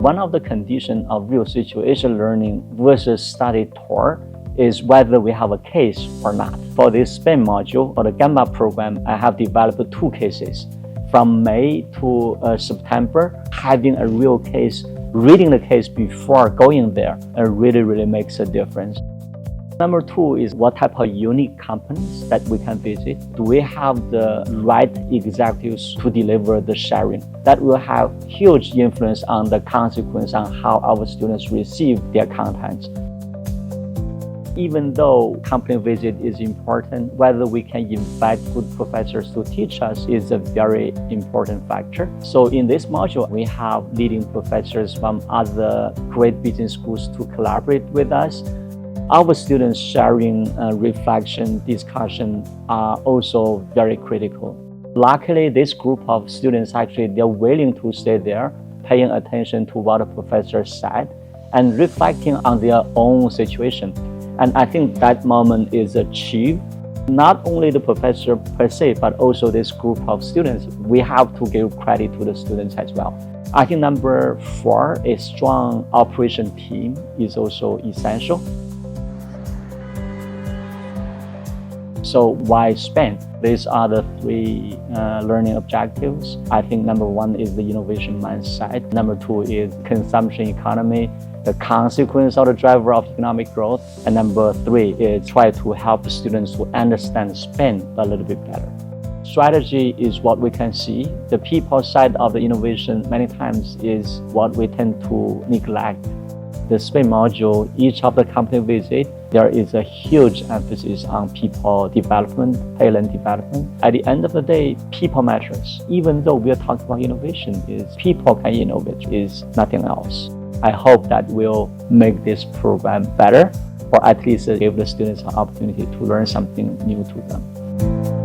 One of the conditions of real situation learning versus study tour is whether we have a case or not. For this SPIN module, for the EMBA program, I have developed 2 cases. From May to September, having a real case, reading the case before going there, really makes a difference. Number 2 is what type of unique companies that we can visit. Do we have the right executives to deliver the sharing? That will have huge influence on the consequence on how our students receive their content. Even though company visit is important, whether we can invite good professors to teach us is a very important factor. So in this module, we have leading professors from other great business schools to collaborate with us. Our students sharing, reflection, discussion are also very critical. Luckily, this group of students they're willing to stay there, paying attention to what the professor said and reflecting on their own situation. And I think that moment is achieved. Not only the professor per se, but also this group of students. We have to give credit to the students as well. I think number 4, a strong operation team is also essential. So why SPIN? These are the 3 learning objectives. I think number 1 is the innovation mindset. Number 2 is consumption economy, the consequence of the driver of economic growth. And number 3 is try to help students to understand SPIN a little bit better. Strategy is what we can see. The people side of the innovation many times is what we tend to neglect. The SPIN module, each of the company visit, there is a huge emphasis on people development, talent development. At the end of the day, people matters. Even though we are talking about innovation, is people can innovate, is nothing else. I hope that will make this program better, or at least give the students an opportunity to learn something new to them.